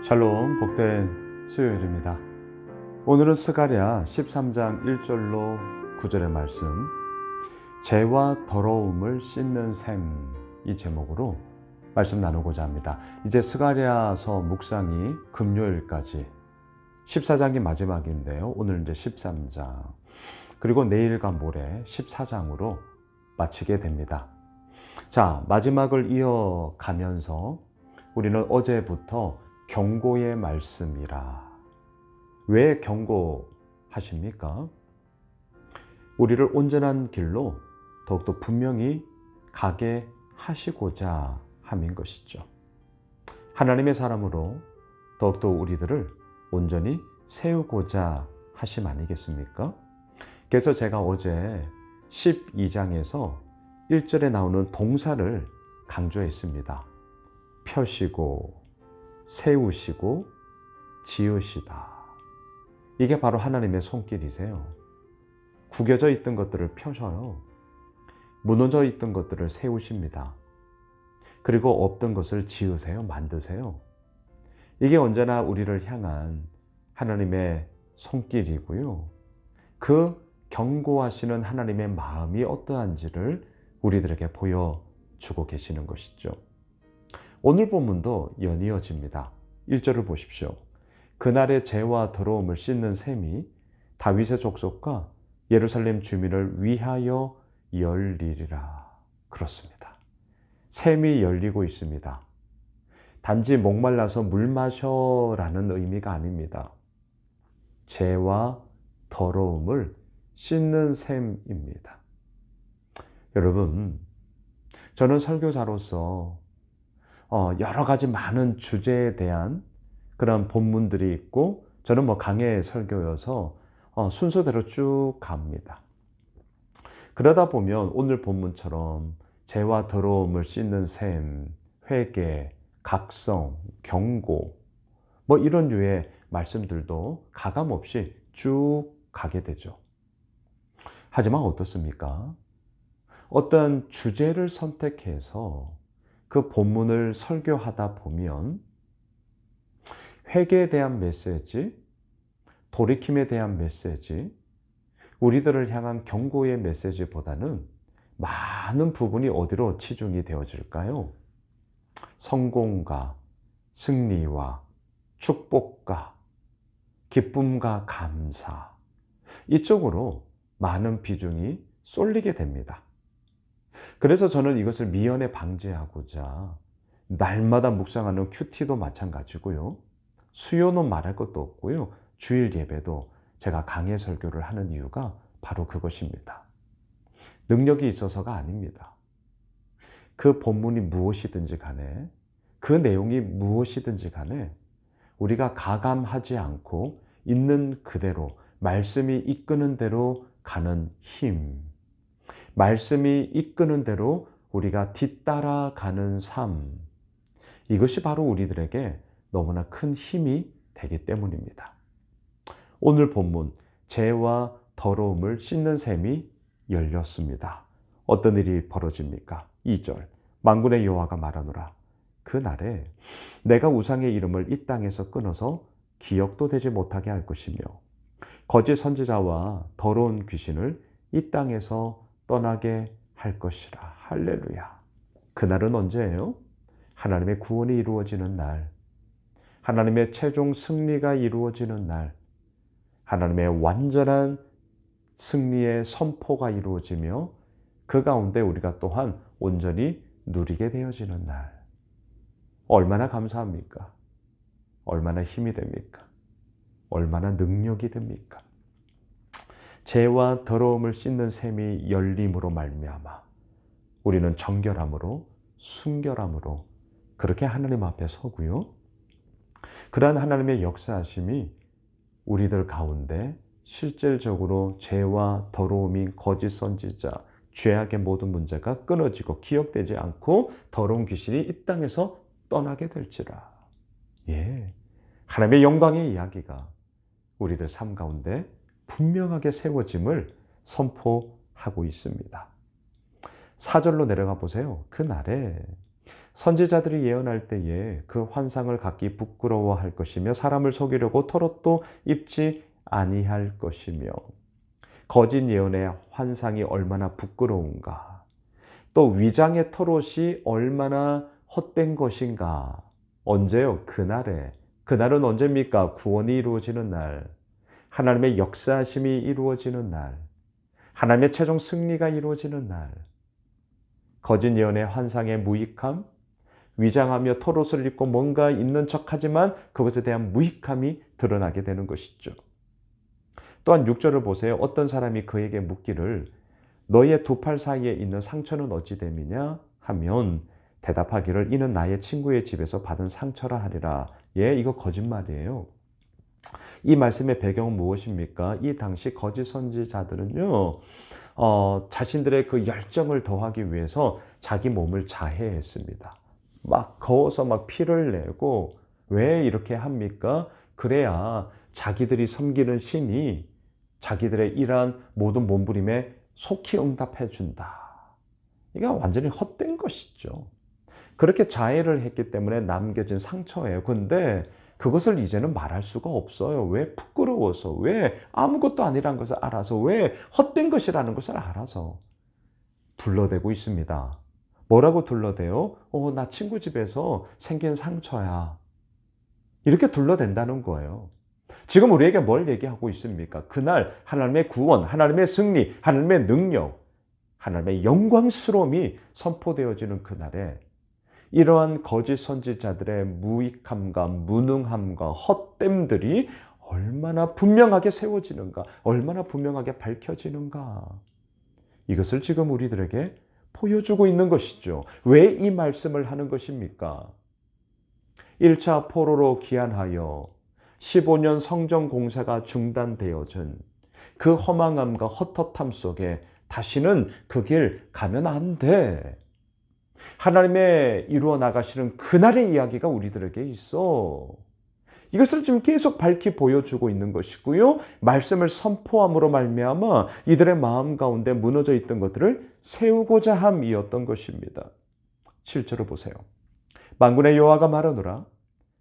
샬롬, 복된 수요일입니다. 오늘은 스가랴 13장 1절로 9절의 말씀, 죄와 더러움을 씻는 셈, 이 제목으로 말씀 나누고자 합니다. 이제 스가랴서 묵상이 금요일까지 14장이 마지막인데요. 오늘 이제 13장, 그리고 내일과 모레 14장으로 마치게 됩니다. 자, 마지막을 이어가면서 우리는 어제부터 경고의 말씀이라. 왜 경고하십니까? 우리를 온전한 길로 더욱더 분명히 가게 하시고자 함인 것이죠. 하나님의 사람으로 더욱더 우리들을 온전히 세우고자 하심 아니겠습니까? 그래서 제가 어제 12장에서 1절에 나오는 동사를 강조했습니다. 펴시고 세우시고 지으시다. 이게 바로 하나님의 손길이세요. 구겨져 있던 것들을 펴셔요. 무너져 있던 것들을 세우십니다. 그리고 없던 것을 지으세요. 만드세요. 이게 언제나 우리를 향한 하나님의 손길이고요. 그 경고하시는 하나님의 마음이 어떠한지를 우리들에게 보여주고 계시는 것이죠. 오늘 본문도 연이어집니다. 1절을 보십시오. 그날의 죄와 더러움을 씻는 셈이 다윗의 족속과 예루살렘 주민을 위하여 열리리라. 그렇습니다. 셈이 열리고 있습니다. 단지 목말라서 물 마셔라는 의미가 아닙니다. 죄와 더러움을 씻는 셈입니다. 여러분, 저는 설교자로서 여러 가지 많은 주제에 대한 그런 본문들이 있고, 저는 강해 설교여서 순서대로 쭉 갑니다. 그러다 보면 오늘 본문처럼 죄와 더러움을 씻는 셈, 회개, 각성, 경고, 이런 류의 말씀들도 가감없이 쭉 가게 되죠. 하지만 어떻습니까? 어떤 주제를 선택해서 그 본문을 설교하다 보면 회개에 대한 메시지, 돌이킴에 대한 메시지, 우리들을 향한 경고의 메시지보다는 많은 부분이 어디로 치중이 되어질까요? 성공과 승리와 축복과 기쁨과 감사, 이쪽으로 많은 비중이 쏠리게 됩니다. 그래서 저는 이것을 미연에 방지하고자 날마다 묵상하는 큐티도 마찬가지고요. 수요는 말할 것도 없고요. 주일 예배도 제가 강해 설교를 하는 이유가 바로 그것입니다. 능력이 있어서가 아닙니다. 그 본문이 무엇이든지 간에, 그 내용이 무엇이든지 간에 우리가 가감하지 않고 있는 그대로 말씀이 이끄는 대로 가는 힘, 말씀이 이끄는 대로 우리가 뒤따라가는 삶, 이것이 바로 우리들에게 너무나 큰 힘이 되기 때문입니다. 오늘 본문, 죄와 더러움을 씻는 셈이 열렸습니다. 어떤 일이 벌어집니까? 2절, 만군의 여호와가 말하노라. 그날에 내가 우상의 이름을 이 땅에서 끊어서 기억도 되지 못하게 할 것이며 거짓 선지자와 더러운 귀신을 이 땅에서 떠나게 할 것이라. 할렐루야. 그날은 언제예요? 하나님의 구원이 이루어지는 날, 하나님의 최종 승리가 이루어지는 날, 하나님의 완전한 승리의 선포가 이루어지며 그 가운데 우리가 또한 온전히 누리게 되어지는 날. 얼마나 감사합니까? 얼마나 힘이 됩니까? 얼마나 능력이 됩니까? 죄와 더러움을 씻는 셈이 열림으로 말미암아 우리는 정결함으로, 순결함으로 그렇게 하나님 앞에 서고요. 그러한 하나님의 역사하심이 우리들 가운데 실질적으로 죄와 더러움인 거짓 선지자, 죄악의 모든 문제가 끊어지고 기억되지 않고 더러운 귀신이 이 땅에서 떠나게 될지라. 예, 하나님의 영광의 이야기가 우리들 삶 가운데 분명하게 세워짐을 선포하고 있습니다. 4절로 내려가 보세요. 그날에 선지자들이 예언할 때에 그 환상을 갖기 부끄러워할 것이며 사람을 속이려고 털옷도 입지 아니할 것이며 거짓 예언의 환상이 얼마나 부끄러운가, 또 위장의 털옷이 얼마나 헛된 것인가. 언제요? 그날에. 그날은 언제입니까? 구원이 이루어지는 날, 하나님의 역사하심이 이루어지는 날, 하나님의 최종 승리가 이루어지는 날. 거짓 예언의 환상의 무익함, 위장하며 털옷을 입고 뭔가 있는 척하지만 그것에 대한 무익함이 드러나게 되는 것이죠. 또한 6절을 보세요. 어떤 사람이 그에게 묻기를 너의 두 팔 사이에 있는 상처는 어찌 됨이냐 하면 대답하기를 이는 나의 친구의 집에서 받은 상처라 하리라. 예, 이거 거짓말이에요. 이 말씀의 배경은 무엇입니까? 이 당시 거짓 선지자들은요, 자신들의 그 열정을 더하기 위해서 자기 몸을 자해했습니다. 막 거워서 막 피를 내고, 왜 이렇게 합니까? 그래야 자기들이 섬기는 신이 자기들의 이러한 모든 몸부림에 속히 응답해 준다. 이게 완전히 헛된 것이죠. 그렇게 자해를 했기 때문에 남겨진 상처예요. 근데 그것을 이제는 말할 수가 없어요. 왜? 부끄러워서. 왜? 아무것도 아니라는 것을 알아서. 왜? 헛된 것이라는 것을 알아서 둘러대고 있습니다. 뭐라고 둘러대요? 나 친구 집에서 생긴 상처야. 이렇게 둘러댄다는 거예요. 지금 우리에게 뭘 얘기하고 있습니까? 그날 하나님의 구원, 하나님의 승리, 하나님의 능력, 하나님의 영광스러움이 선포되어지는 그날에 이러한 거짓 선지자들의 무익함과 무능함과 헛됨들이 얼마나 분명하게 세워지는가, 얼마나 분명하게 밝혀지는가. 이것을 지금 우리들에게 보여주고 있는 것이죠. 왜 이 말씀을 하는 것입니까? 1차 포로로 귀환하여 15년 성전 공사가 중단되어진 그 허망함과 헛헛함 속에 다시는 그 길 가면 안 돼. 하나님의 이루어 나가시는 그날의 이야기가 우리들에게 있어. 이것을 지금 계속 밝히 보여주고 있는 것이고요. 말씀을 선포함으로 말미암아 이들의 마음 가운데 무너져 있던 것들을 세우고자 함이었던 것입니다. 7절을 보세요. 만군의 여호와가 말하노라.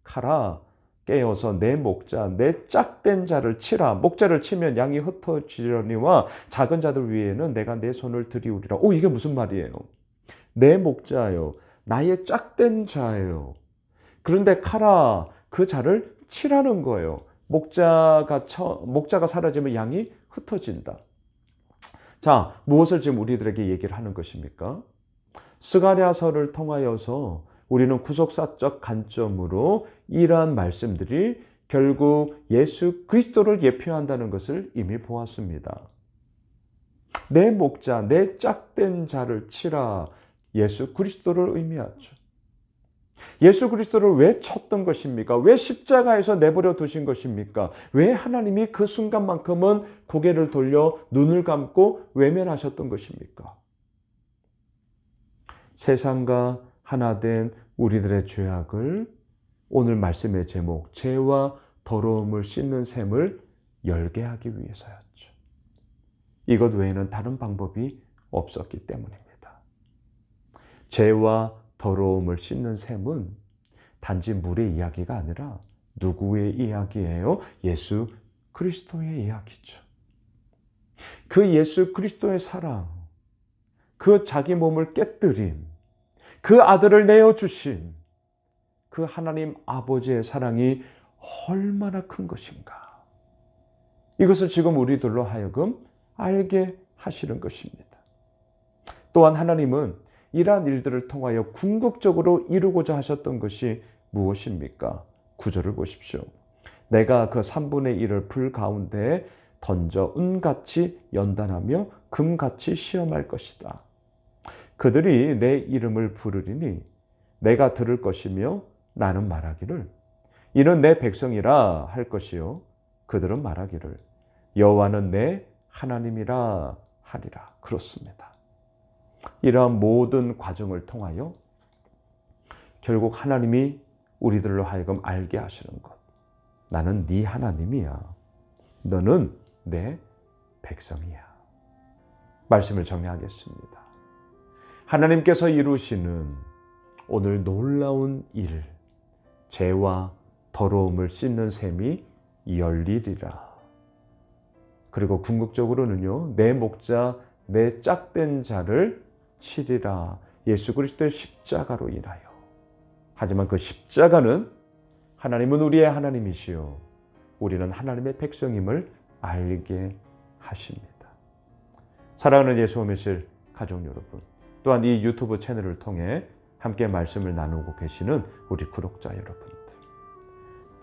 가라 깨어서 내 목자 내 짝된 자를 치라. 목자를 치면 양이 흩어지려니와 작은 자들 위에는 내가 내 손을 들이우리라. 이게 무슨 말이에요? 내 목자요, 나의 짝된 자예요. 그런데 가라, 그 자를 치라는 거예요. 목자가 사라지면 양이 흩어진다. 자, 무엇을 지금 우리들에게 얘기를 하는 것입니까? 스가랴서를 통하여서 우리는 구속사적 관점으로 이러한 말씀들이 결국 예수 그리스도를 예표한다는 것을 이미 보았습니다. 내 목자, 내 짝된 자를 치라. 예수 그리스도를 의미하죠. 예수 그리스도를 왜 쳤던 것입니까? 왜 십자가에서 내버려 두신 것입니까? 왜 하나님이 그 순간만큼은 고개를 돌려 눈을 감고 외면하셨던 것입니까? 세상과 하나 된 우리들의 죄악을 오늘 말씀의 제목 죄와 더러움을 씻는 샘을 열게 하기 위해서였죠. 이것 외에는 다른 방법이 없었기 때문입니다. 죄와 더러움을 씻는 샘은 단지 물의 이야기가 아니라 누구의 이야기예요? 예수 그리스도의 이야기죠. 그 예수 그리스도의 사랑, 그 자기 몸을 깨뜨림, 그 아들을 내어주신 그 하나님 아버지의 사랑이 얼마나 큰 것인가. 이것을 지금 우리들로 하여금 알게 하시는 것입니다. 또한 하나님은 이러한 일들을 통하여 궁극적으로 이루고자 하셨던 것이 무엇입니까? 9절을 보십시오. 내가 그 3분의 1을 불 가운데에 던져 은같이 연단하며 금같이 시험할 것이다. 그들이 내 이름을 부르리니 내가 들을 것이며 나는 말하기를 이는 내 백성이라 할 것이요 그들은 말하기를 여호와는 내 하나님이라 하리라. 그렇습니다. 이러한 모든 과정을 통하여 결국 하나님이 우리들로 하여금 알게 하시는 것. 나는 네 하나님이야. 너는 내 백성이야. 말씀을 정리하겠습니다. 하나님께서 이루시는 오늘 놀라운 일, 죄와 더러움을 씻는 셈이 열리리라. 그리고 궁극적으로는요, 내 목자, 내 짝된 자를 치리라. 예수 그리스도의 십자가로 인하여. 하지만 그 십자가는 하나님은 우리의 하나님이시요 우리는 하나님의 백성임을 알게 하십니다. 사랑하는 예수 오미실 가족 여러분, 또한 이 유튜브 채널을 통해 함께 말씀을 나누고 계시는 우리 구독자 여러분들,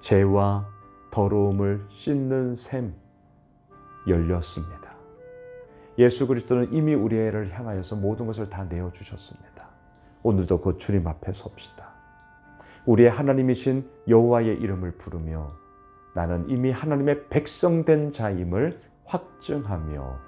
죄와 더러움을 씻는 셈 열렸습니다. 예수 그리스도는 이미 우리를 향하여서 모든 것을 다 내어주셨습니다. 오늘도 그 주님 앞에 섭시다. 우리의 하나님이신 여호와의 이름을 부르며 나는 이미 하나님의 백성된 자임을 확증하며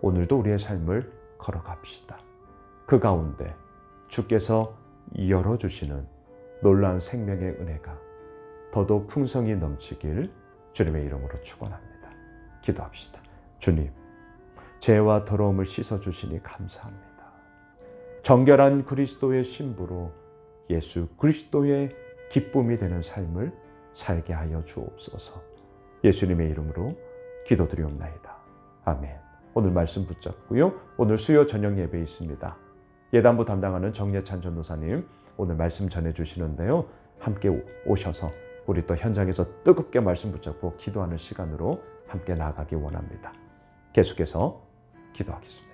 오늘도 우리의 삶을 걸어갑시다. 그 가운데 주께서 열어주시는 놀라운 생명의 은혜가 더더욱 풍성히 넘치길 주님의 이름으로 축원합니다. 기도합시다. 주님, 죄와 더러움을 씻어주시니 감사합니다. 정결한 그리스도의 신부로 예수 그리스도의 기쁨이 되는 삶을 살게 하여 주옵소서. 예수님의 이름으로 기도드리옵나이다. 아멘. 오늘 말씀 붙잡고요. 오늘 수요 저녁 예배 있습니다. 예단부 담당하는 정예찬 전도사님 오늘 말씀 전해주시는데요. 함께 오셔서 우리 또 현장에서 뜨겁게 말씀 붙잡고 기도하는 시간으로 함께 나아가기 원합니다. 계속해서 기도하겠습니다.